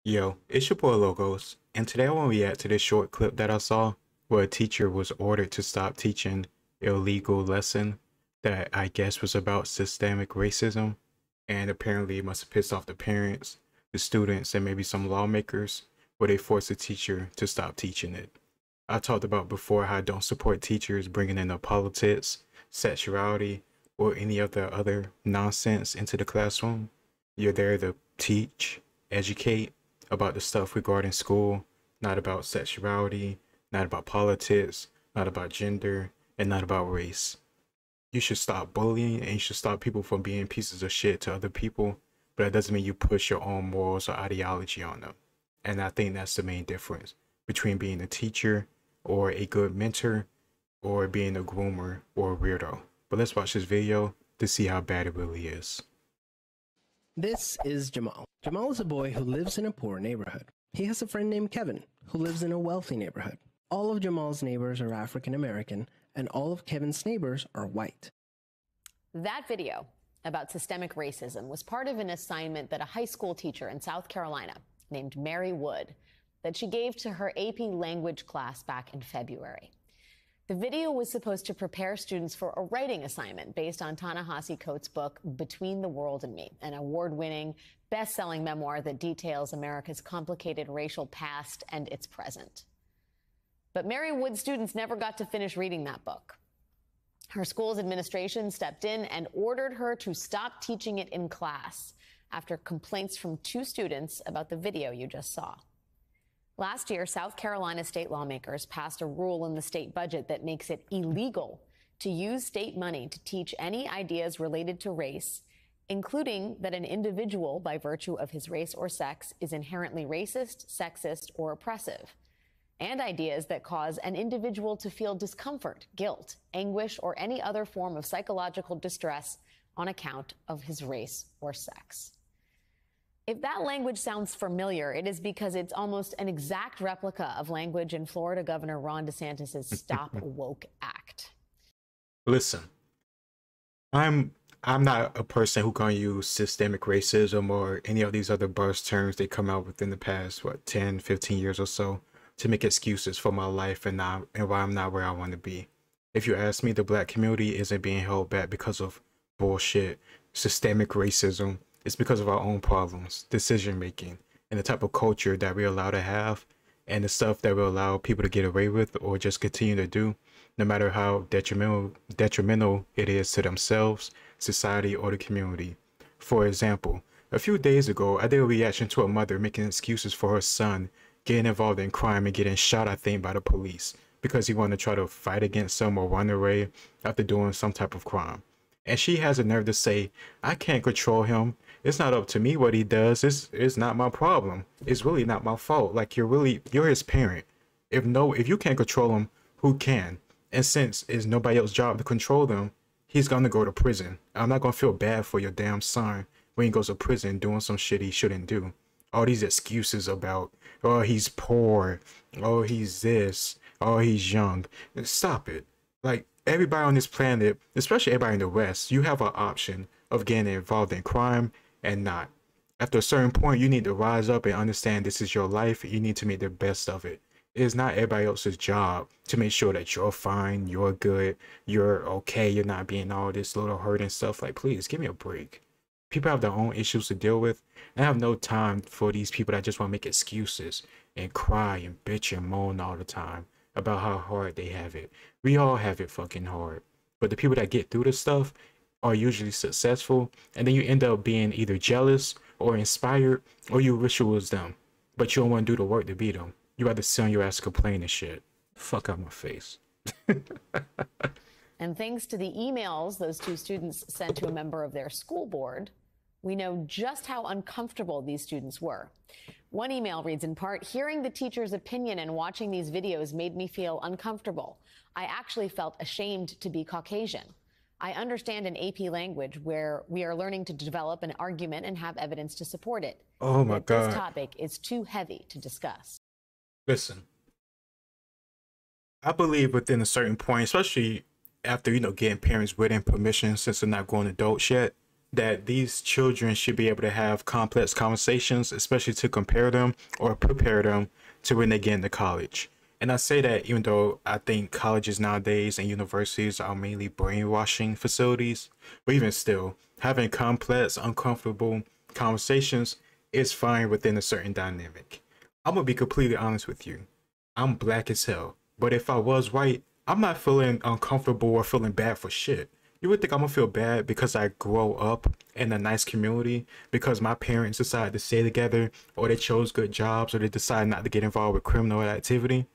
Yo, it's your boy Logos, and today I want to react to this short clip that I saw where a teacher was ordered to stop teaching an illegal lesson that I guess was about systemic racism, and apparently it must have pissed off the parents, the students, and maybe some lawmakers, where they forced the teacher to stop teaching it. I talked about before how I don't support teachers bringing in the politics, sexuality, or any of the other nonsense into the classroom. You're there to teach, educate about the stuff regarding school, not about sexuality, not about politics, not about gender, and not about race. You should stop bullying and you should stop people from being pieces of shit to other people, but that doesn't mean you push your own morals or ideology on them. And I think that's the main difference between being a teacher or a good mentor or being a groomer or a weirdo. But let's watch this video to see how bad it really is. This is Jamal. Jamal is a boy who lives in a poor neighborhood. He has a friend named Kevin, who lives in a wealthy neighborhood. All of Jamal's neighbors are African American, and all of Kevin's neighbors are white. That video about systemic racism was part of an assignment that a high school teacher in South Carolina named Mary Wood that she gave to her AP language class back in February. The video was supposed to prepare students for a writing assignment based on Ta-Nehisi Coates' book, Between the World and Me, an award-winning, best-selling memoir that details America's complicated racial past and its present. But Mary Wood's students never got to finish reading that book. Her school's administration stepped in and ordered her to stop teaching it in class after complaints from two students about the video you just saw. Last year, South Carolina state lawmakers passed a rule in the state budget that makes it illegal to use state money to teach any ideas related to race, including that an individual, by virtue of his race or sex, is inherently racist, sexist, or oppressive, and ideas that cause an individual to feel discomfort, guilt, anguish, or any other form of psychological distress on account of his race or sex. If that language sounds familiar, it is because it's almost an exact replica of language in Florida Governor Ron DeSantis' Stop Woke Act. Listen, I'm not a person who can use systemic racism or any of these other buzz terms they come out within the past, 10, 15 years or so, to make excuses for my life and why I'm not where I want to be. If you ask me, the black community isn't being held back because of bullshit, systemic racism. It's because of our own problems, decision making, and the type of culture that we allow to have, and the stuff that we allow people to get away with or just continue to do, no matter how detrimental it is to themselves, society, or the community. For example, a few days ago, I did a reaction to a mother making excuses for her son getting involved in crime and getting shot, I think, by the police because he wanted to try to fight against them or run away after doing some type of crime. And she has a nerve to say, I can't control him. It's not up to me what he does. It's not my problem. It's really not my fault. Like, you're his parent. If you can't control him, who can? And since it's nobody else's job to control them, he's gonna go to prison. I'm not gonna feel bad for your damn son when he goes to prison doing some shit he shouldn't do. All these excuses about, oh, he's poor, oh, he's this, oh, he's young. Stop it. Like, everybody on this planet, especially everybody in the West, you have an option of getting involved in crime and not. After a certain point, you need to rise up and understand this is your life. You need to make the best of it. It is not everybody else's job to make sure that you're fine, you're good, you're okay, you're not being all this little hurt and stuff. Like, please, give me a break. People have their own issues to deal with. I have no time for these people that just want to make excuses and cry and bitch and moan all the time about how hard they have it. We all have it fucking hard. But the people that get through this stuff are usually successful, and then you end up being either jealous or inspired, or you wish it was them. But you don't want to do the work to be them. You rather sit on your ass complain and shit. Fuck out my face. And thanks to the emails those two students sent to a member of their school board, we know just how uncomfortable these students were. One email reads in part, hearing the teacher's opinion and watching these videos made me feel uncomfortable. I actually felt ashamed to be Caucasian. I understand an AP language where we are learning to develop an argument and have evidence to support it. Oh my God. This topic is too heavy to discuss. Listen, I believe within a certain point, especially after, getting parents' written permission since they're not grown adults yet, that these children should be able to have complex conversations, especially to compare them or prepare them to when they get into college. And I say that even though I think colleges nowadays and universities are mainly brainwashing facilities, but even still, having complex, uncomfortable conversations is fine within a certain dynamic. I'm gonna be completely honest with you. I'm black as hell, but if I was white, I'm not feeling uncomfortable or feeling bad for shit. You would think I'm gonna feel bad because I grow up in a nice community, because my parents decided to stay together, or they chose good jobs, or they decided not to get involved with criminal activity?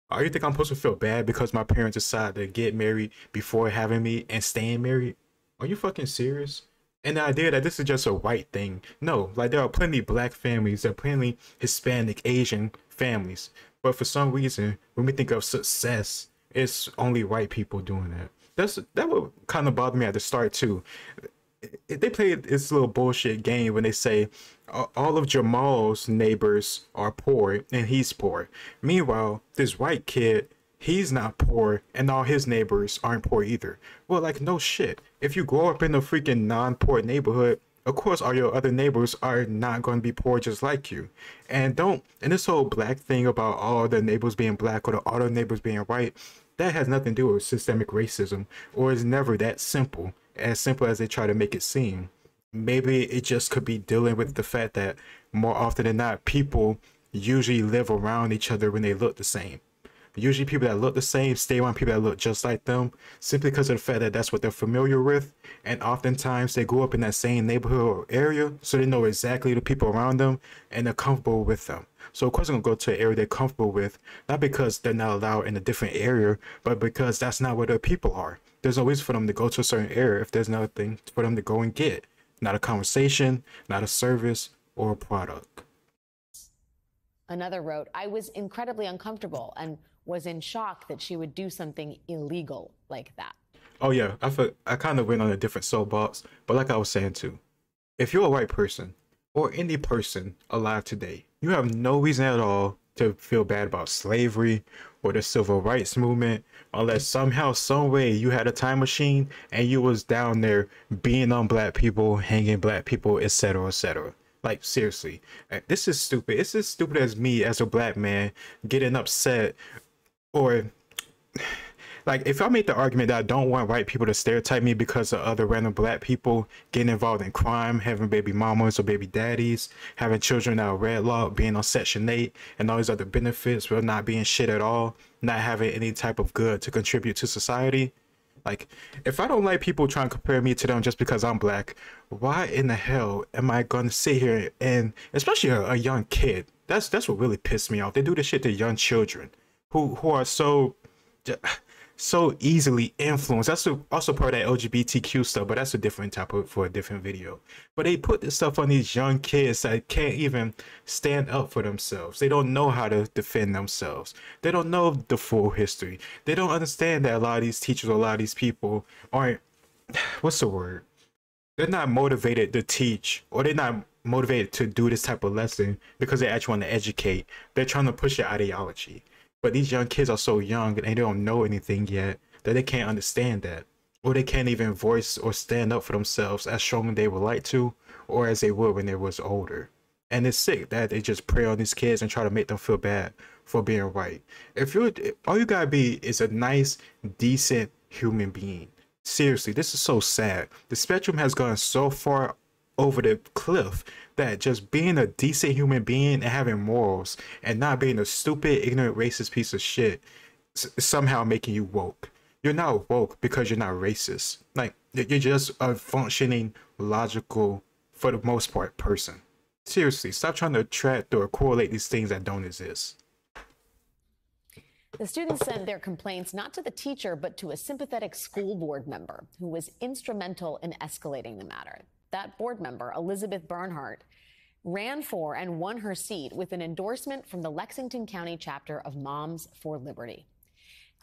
Or you think I'm supposed to feel bad because my parents decided to get married before having me and staying married? Are you fucking serious? And the idea that this is just a white thing. No, like there are plenty black families, there are plenty Hispanic, Asian families. But for some reason, when we think of success, it's only white people doing that. That would kind of bother me at the start too. They play this little bullshit game when they say all of Jamal's neighbors are poor and he's poor. Meanwhile, this white kid, he's not poor and all his neighbors aren't poor either. Well, like, no shit. If you grow up in a freaking non-poor neighborhood, of course all your other neighbors are not going to be poor just like you. And this whole black thing about all the neighbors being black or all the neighbors being white, that has nothing to do with systemic racism, or is never that simple as they try to make it seem. Maybe it just could be dealing with the fact that more often than not, people usually live around each other when they look the same. Usually people that look the same stay around people that look just like them, simply because of the fact that that's what they're familiar with. And oftentimes they grew up in that same neighborhood or area, so they know exactly the people around them and they're comfortable with them. So of course they're gonna go to an area they're comfortable with, not because they're not allowed in a different area, but because that's not where their people are. There's no reason for them to go to a certain area if there's nothing for them to go and get. Not a conversation, not a service, or a product. Another wrote, I was incredibly uncomfortable and was in shock that she would do something illegal like that. Oh yeah, I kind of went on a different soapbox, but like I was saying too, if you're a white person or any person alive today, you have no reason at all to feel bad about slavery or the civil rights movement, unless somehow, some way you had a time machine and you was down there being on black people, hanging black people, etc., etc. Like, seriously, this is stupid. It's as stupid as me as a black man getting upset, or like, if I make the argument that I don't want white people to stereotype me because of other random black people getting involved in crime, having baby mamas or baby daddies, having children that are redlocked, being on Section 8, and all these other benefits, but not being shit at all, not having any type of good to contribute to society. Like, if I don't like people trying to compare me to them just because I'm black, why in the hell am I going to sit here and, especially a young kid, that's what really pissed me off. They do this shit to young children who are so easily influenced. That's also part of that LGBTQ stuff, but that's a different topic for a different video. But they put this stuff on these young kids that can't even stand up for themselves. They don't know how to defend themselves. They don't know the full history. They don't understand that a lot of these teachers or a lot of these people aren't, what's the word? They're not motivated to teach, or they're not motivated to do this type of lesson because they actually want to educate. They're trying to push their ideology. But these young kids are so young and they don't know anything yet that they can't understand that. Or they can't even voice or stand up for themselves as strong as they would like to, or as they would when they was older. And it's sick that they just prey on these kids and try to make them feel bad for being white. All you gotta be is a nice, decent human being. Seriously, this is so sad. The spectrum has gone so far over the cliff that just being a decent human being and having morals and not being a stupid, ignorant, racist piece of shit is somehow making you woke. You're not woke because you're not racist. Like, you're just a functioning, logical, for the most part, person. Seriously, stop trying to attract or correlate these things that don't exist. The students sent their complaints not to the teacher, but to a sympathetic school board member who was instrumental in escalating the matter. That board member, Elizabeth Bernhardt, ran for and won her seat with an endorsement from the Lexington County chapter of Moms for Liberty.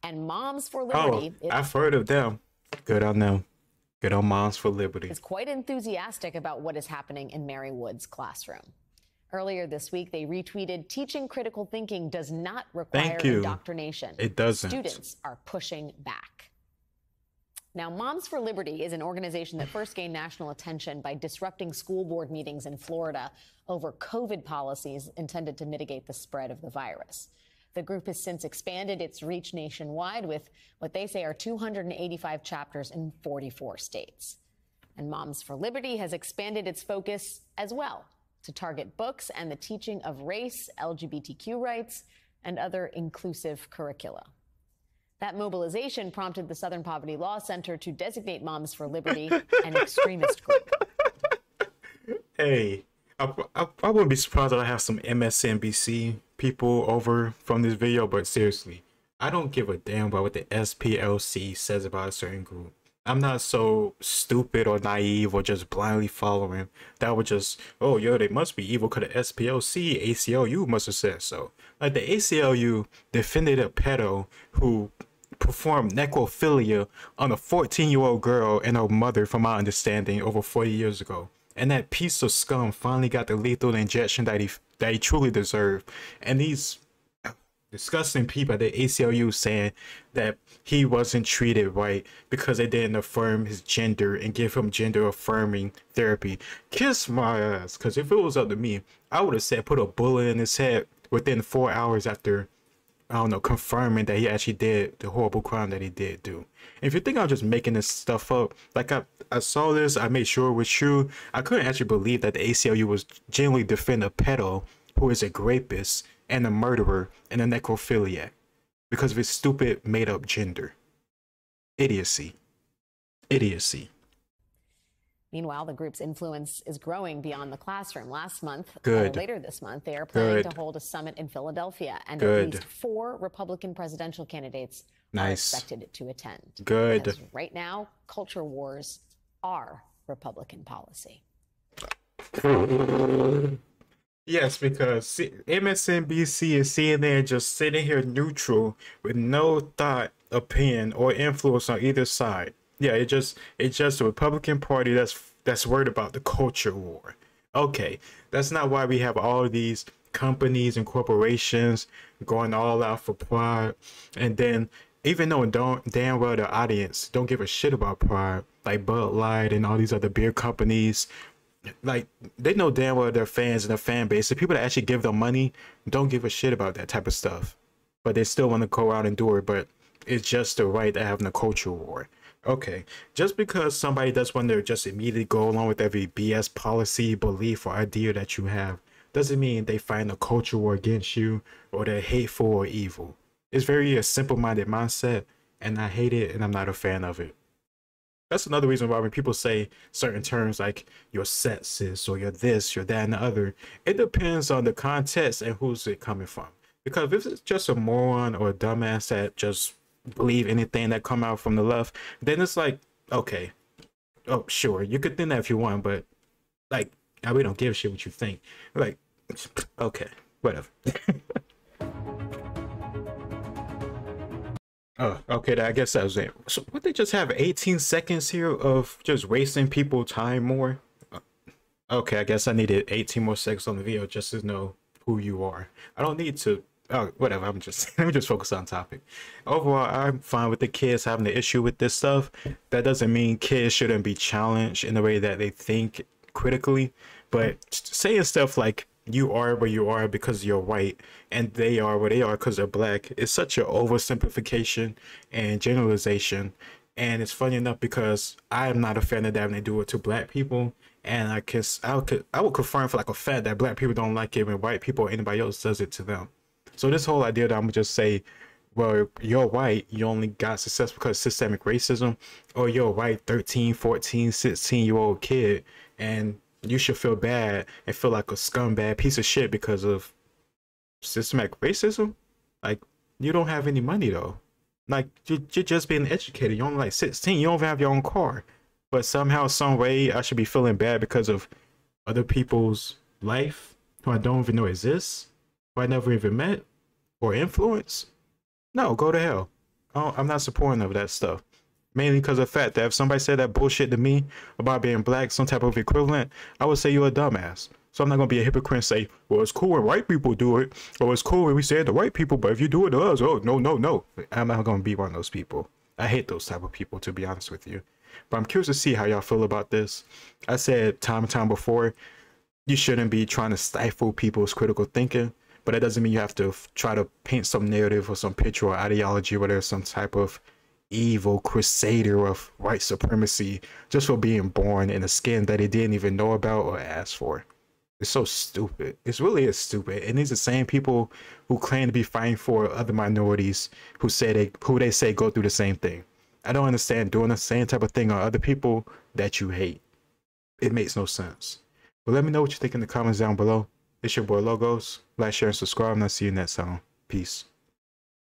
And Moms for Liberty... Oh, I've heard of them. Good on them. Good on Moms for Liberty. ...is quite enthusiastic about what is happening in Mary Wood's classroom. Earlier this week, they retweeted, teaching critical thinking does not require indoctrination. It doesn't. Students are pushing back. Now, Moms for Liberty is an organization that first gained national attention by disrupting school board meetings in Florida over COVID policies intended to mitigate the spread of the virus. The group has since expanded its reach nationwide with what they say are 285 chapters in 44 states. And Moms for Liberty has expanded its focus as well to target books and the teaching of race, LGBTQ rights, and other inclusive curricula. That mobilization prompted the Southern Poverty Law Center to designate Moms for Liberty an extremist group. Hey, I wouldn't be surprised if I have some MSNBC people over from this video, but seriously, I don't give a damn about what the SPLC says about a certain group. I'm not so stupid or naive or just blindly following that would just, oh, yo, they must be evil because the SPLC, ACLU must have said so. Like, the ACLU defended a pedo who performed necrophilia on a 14-year-old girl and her mother, from my understanding, over 40 years ago. And that piece of scum finally got the lethal injection that he truly deserved. And these disgusting people at the ACLU saying that he wasn't treated right because they didn't affirm his gender and give him gender affirming therapy. Kiss my ass, because if it was up to me, I would have said put a bullet in his head within 4 hours after, I don't know, confirming that he actually did the horrible crime that he did do. If you think I'm just making this stuff up, like I saw this, I made sure it was true. I couldn't actually believe that the ACLU was genuinely defending a pedo who is a rapist and a murderer and a necrophiliac because of his stupid made-up gender. Idiocy. Idiocy. Meanwhile, the group's influence is growing beyond the classroom. Last month, later this month, they are planning to hold a summit in Philadelphia, and at least 4 Republican presidential candidates are expected to attend. Because right now, culture wars are Republican policy. Yes, because MSNBC and CNN just sitting here neutral with no thought, opinion, or influence on either side. Yeah, it's just the Republican Party that's worried about the culture war. Okay, that's not why we have all of these companies and corporations going all out for pride, and then even though damn well the audience don't give a shit about pride, like Bud Light and all these other beer companies. Like, they know damn well their fans and their fan base, the people that actually give them money, don't give a shit about that type of stuff. But they still want to go out and do it, but it's just the right to having a culture war. Okay, just because somebody does want to just immediately go along with every BS policy, belief, or idea that you have, doesn't mean they find a culture war against you or they're hateful or evil. It's very a simple-minded mindset, and I hate it, and I'm not a fan of it. That's another reason why when people say certain terms like you're sexist or you're this, you're that, and the other, it depends on the context and who's it coming from. Because if it's just a moron or a dumbass that just believe anything that come out from the left, then it's like, okay, oh, sure, you could think that if you want, but like, we don't give a shit what you think. Like, okay, whatever. Oh, okay, I guess that was it. So would they just have 18 seconds here of just wasting people time more? Okay, I guess I needed 18 more seconds on the video just to know who you are. I don't need to, oh, whatever, let me just focus on topic. Overall, I'm fine with the kids having the issue with this stuff. That doesn't mean kids shouldn't be challenged in the way that they think critically, but saying stuff like, you are where you are because you're white and they are where they are because they're black, is such an oversimplification and generalization. And it's funny enough because I am not a fan of that when they do it to black people, and I would confirm for like a fact that black people don't like it when white people or anybody else does it to them. So this whole idea that I'm gonna just say, well, you're white, you only got success because of systemic racism, or you're a white 13, 14, 16-year-old kid and you should feel bad and feel like a scumbag piece of shit because of systematic racism. Like, you don't have any money though. Like, you're just being educated. You're only like 16. You don't even have your own car. But somehow, some way, I should be feeling bad because of other people's life who I don't even know exists, who I never even met or influence. No, go to hell. I'm not supporting of that stuff. Mainly because of the fact that if somebody said that bullshit to me about being black, some type of equivalent, I would say you're a dumbass. So I'm not going to be a hypocrite and say, well, it's cool when white people do it, or it's cool when we say it to white people, but if you do it to us, oh, no, no, no. I'm not going to be one of those people. I hate those type of people, to be honest with you. But I'm curious to see how y'all feel about this. I said time and time before, you shouldn't be trying to stifle people's critical thinking, but that doesn't mean you have to try to paint some narrative or some picture or ideology where there's some type of evil crusader of white supremacy just for being born in a skin that he didn't even know about or ask for. It's so stupid. It really is stupid. And these are the same people who claim to be fighting for other minorities who they say go through the same thing. I don't understand doing the same type of thing on other people that you hate. It makes no sense. But let me know what you think in the comments down below. It's your boy Logos. Like, share, and subscribe, and I'll see you next time. Peace.